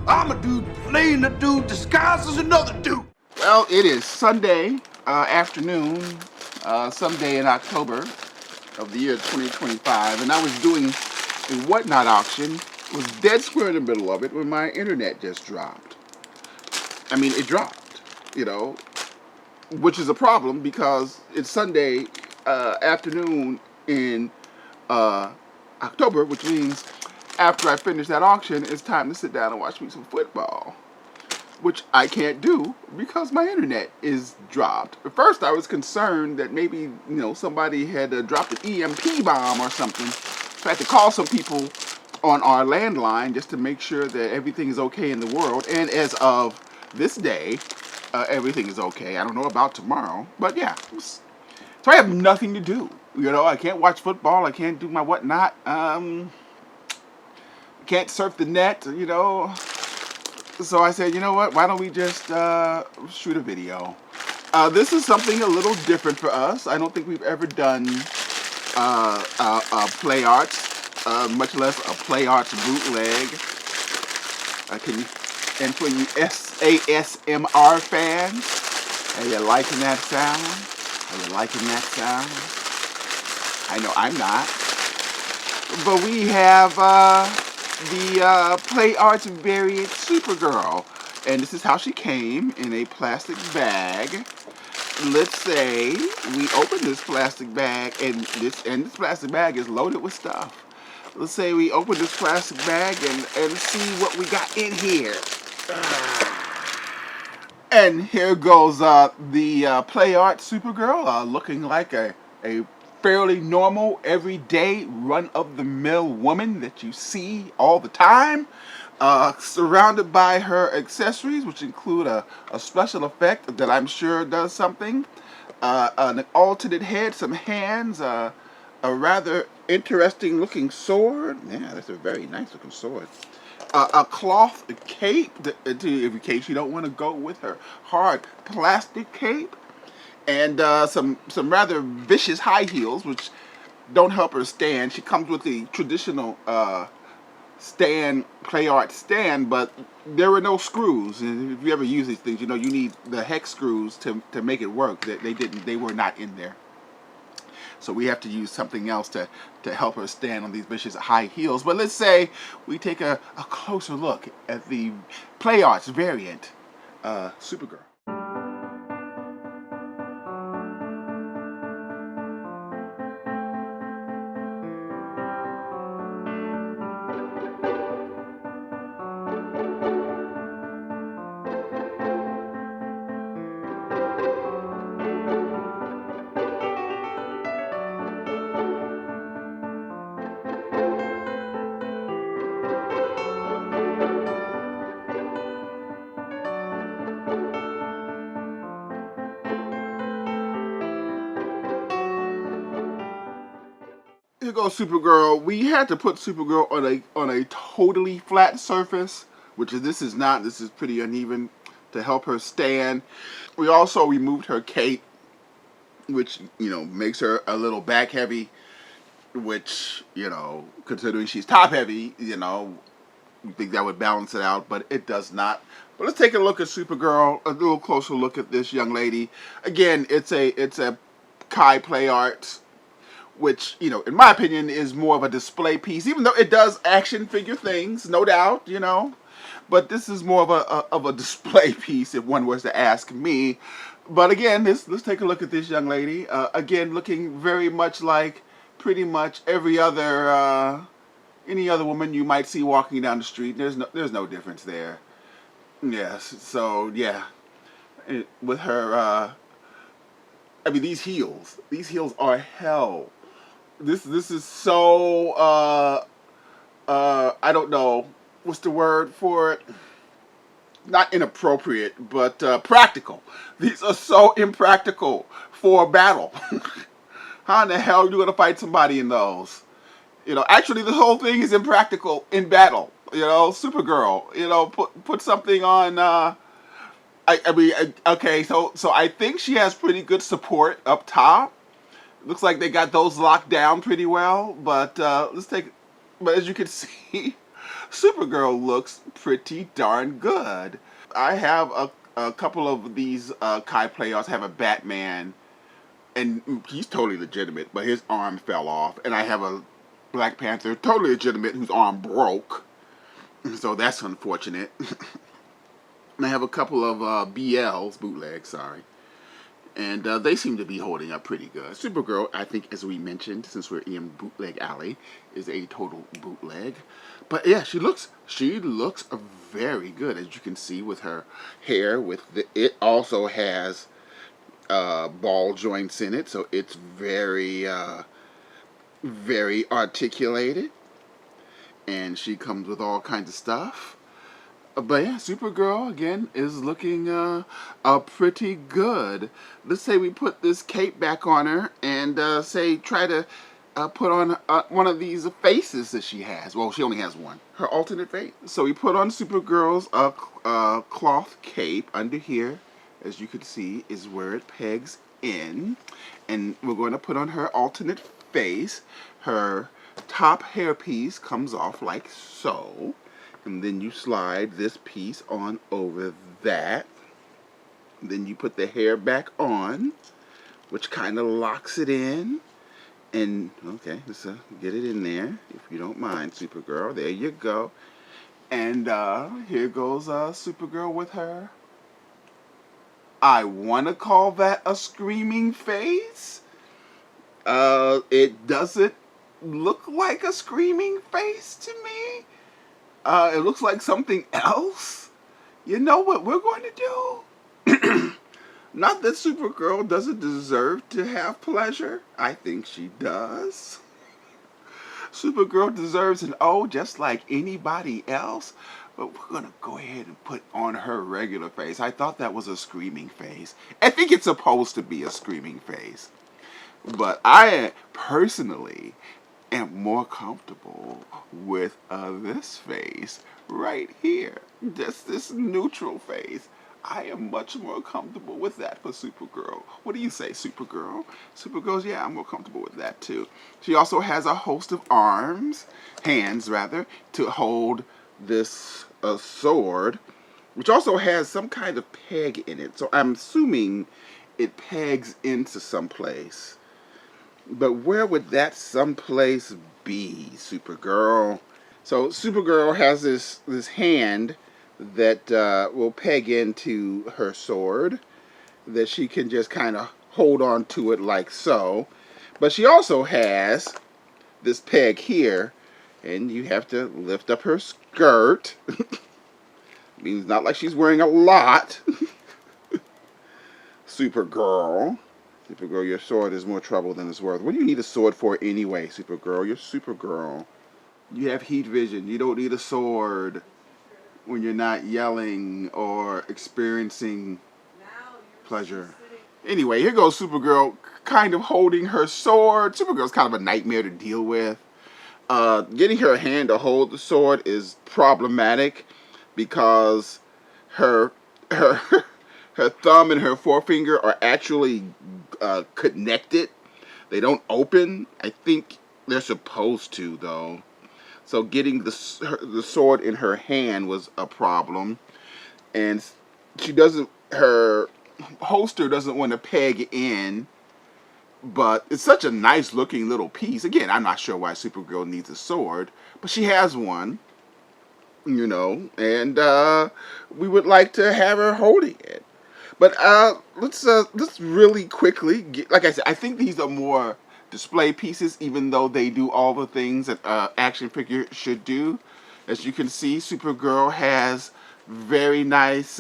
I'm a dude playing a dude disguised as another dude. Well, it is Sunday afternoon, someday in October of the year 2025, and I was doing a whatnot auction, was dead square in the middle of it when my internet just dropped. I mean, it dropped, you know, which is a problem because it's Sunday afternoon in October, which means after I finish that auction, it's time to sit down and watch me some football, which I can't do because my internet is dropped. At first, I was concerned that maybe somebody had dropped an EMP bomb or something. So I had to call some people on our landline just to make sure that everything is okay in the world. And as of this day, everything is okay. I don't know about tomorrow, but yeah. So I have nothing to do. I can't watch football. I can't do my whatnot. Can't surf the net. So I said, you know what? Why don't we just shoot a video? This is something a little different for us. I don't think we've ever done Playarts, much less a Playarts bootleg. And for you ASMR fans, are you liking that sound? Are you liking that sound? I know I'm not. But we have the Playarts variant Supergirl, and this is how she came, in a plastic bag. Let's say we open this plastic bag, and this plastic bag is loaded with stuff. Let's say we open this plastic bag and see what we got in here. And here goes the Playarts Supergirl, looking like a fairly normal, everyday, run-of-the-mill woman that you see all the time, surrounded by her accessories, which include a special effect that I'm sure does something, an alternate head, some hands, a rather interesting-looking sword. Yeah, that's a very nice-looking sword. A cloth cape, in case you don't want to go with her hard plastic cape. And some rather vicious high heels, which don't help her stand. She comes with the traditional Playart stand, but there were no screws. And if you ever use these things, you need the hex screws to make it work. They were not in there. So we have to use something else to help her stand on these vicious high heels. But let's say we take a closer look at the Playarts variant Supergirl. Here goes Supergirl. We had to put Supergirl on a totally flat surface, which this is not. This is pretty uneven, to help her stand. We also removed her cape, which makes her a little back heavy, which considering she's top heavy, you think that would balance it out, but it does not. But let's take a look at Supergirl, a little closer look at this young lady. Again, it's a Kai Playarts, which, in my opinion, is more of a display piece, even though it does action figure things, no doubt, But this is more of a display piece, if one was to ask me. But again, let's take a look at this young lady. Again, looking very much like pretty much any other woman you might see walking down the street. There's no difference there. Yes, so yeah, with her, I mean, these heels are hell. This is so I don't know what's the word for it. Not inappropriate, but practical. These are so impractical for a battle. How in the hell are you going to fight somebody in those? Actually, the whole thing is impractical in battle. Supergirl. Put something on. Okay. So I think she has pretty good support up top. Looks like they got those locked down pretty well. But let's take. But as you can see, Supergirl looks pretty darn good. I have a couple of these Kai Playarts. I have a Batman, and he's totally legitimate, but his arm fell off. And I have a Black Panther, totally legitimate, whose arm broke. So that's unfortunate. And I have a couple of BLs, bootlegs, sorry. And they seem to be holding up pretty good. Supergirl, I think, as we mentioned, since we're in Bootleg Alley, is a total bootleg. But yeah, she looks very good, as you can see with her hair. It also has ball joints in it, so it's very very articulated. And she comes with all kinds of stuff. But yeah, Supergirl, again, is looking pretty good. Let's say we put this cape back on her and try to put on one of these faces that she has. Well, she only has one. Her alternate face. So we put on Supergirl's cloth cape. Under here, as you can see, is where it pegs in. And we're going to put on her alternate face. Her top hairpiece comes off like so. And then you slide this piece on over that. Then you put the hair back on, which kind of locks it in. And, okay, let's get it in there, if you don't mind, Supergirl. There you go. And here goes Supergirl with her. I want to call that a screaming face. It doesn't look like a screaming face to me. It looks like something else. You know what we're going to do? Not that Supergirl doesn't deserve to have pleasure. I think she does. Supergirl deserves an O just like anybody else. But we're going to go ahead and put on her regular face. I thought that was a screaming face. I think it's supposed to be a screaming face. But I personally am more comfortable with this face right here. Just this neutral face. I am much more comfortable with that for Supergirl. What do you say, Supergirl? Supergirl's, yeah, I'm more comfortable with that too. She also has a host of hands rather, to hold this sword, which also has some kind of peg in it. So I'm assuming it pegs into someplace. But where would that someplace be, Supergirl? So Supergirl has this hand that will peg into her sword, that she can just kind of hold on to it like so. But she also has this peg here, and you have to lift up her skirt. Means not like she's wearing a lot. Supergirl. Supergirl, your sword is more trouble than it's worth. What do you need a sword for anyway, Supergirl? You're Supergirl. You have heat vision. You don't need a sword when you're not yelling or experiencing pleasure. Anyway, here goes Supergirl kind of holding her sword. Supergirl's kind of a nightmare to deal with. Getting her hand to hold the sword is problematic because her thumb and her forefinger are actually connected. They don't open. I think they're supposed to, though. So getting the sword in her hand was a problem. And her holster doesn't want to peg in. But it's such a nice looking little piece. Again, I'm not sure why Supergirl needs a sword. But she has one. You know. And we would like to have her holding it. But let's really quickly like I said, I think these are more display pieces, even though they do all the things that action figure should do. As you can see, Supergirl has very nice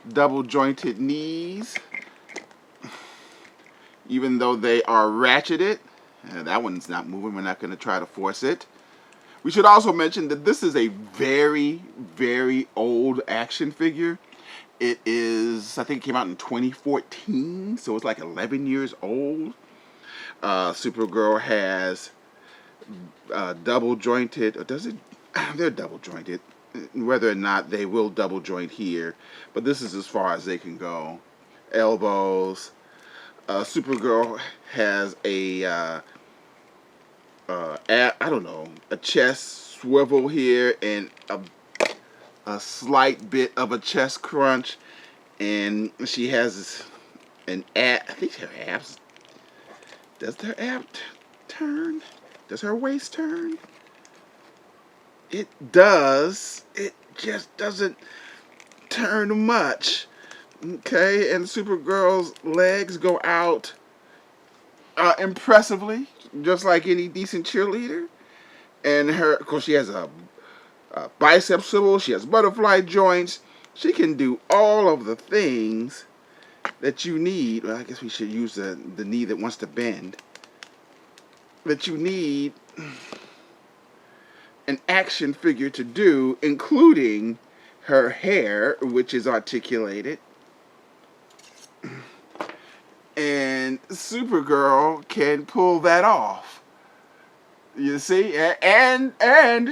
double jointed knees, even though they are ratcheted. That one's not moving. We're not going to try to force it. We should also mention that this is a very, very old action figure. It is, I think it came out in 2014, so it's like 11 years old. Supergirl has double jointed, or does it? They're double jointed. Whether or not they will double joint here, but this is as far as they can go. Elbows. Supergirl has I don't know, a chest swivel here, and a, a slight bit of a chest crunch, and she has an ab. I think her abs. Does her ab turn? Does her waist turn? It does. It just doesn't turn much. Okay, and Supergirl's legs go out impressively, just like any decent cheerleader. And her, of course, she has a bicep swivel. She has butterfly joints. She can do all of the things that you need. Well, I guess we should use the knee that wants to bend. That you need an action figure to do, including her hair, which is articulated. And Supergirl can pull that off. You see, and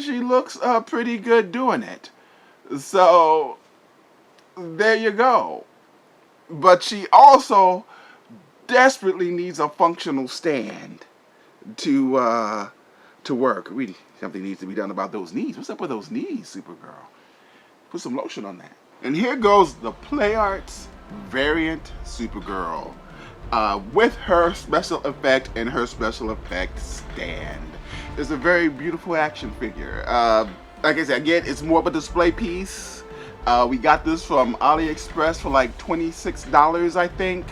she looks pretty good doing it. So there you go. But she also desperately needs a functional stand to work. Something needs to be done about those knees. What's up with those knees, Supergirl? Put some lotion on that. And here goes the Playarts variant Supergirl with her special effect and her special effect stand. It's a very beautiful action figure. Like I said, again, it's more of a display piece. We got this from AliExpress for like $26, I think.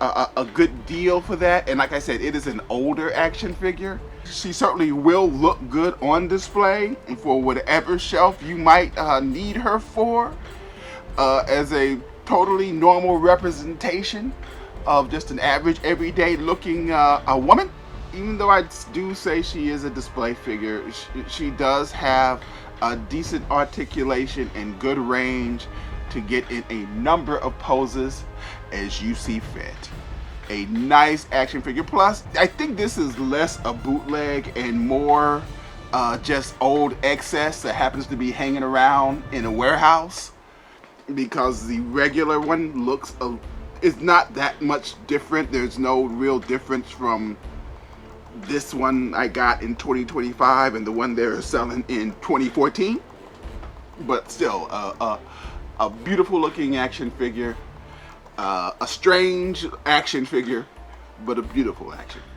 A good deal for that. And like I said, it is an older action figure. She certainly will look good on display for whatever shelf you might need her for, as a totally normal representation of just an average, everyday looking a woman. Even though I do say she is a display figure, she does have a decent articulation and good range to get in a number of poses as you see fit. A nice action figure. Plus, I think this is less a bootleg and more just old excess that happens to be hanging around in a warehouse, because the regular one looks is not that much different. There's no real difference from this one I got in 2025 and the one they're selling in 2014. But still, a beautiful looking action figure. A strange action figure, but a beautiful action figure.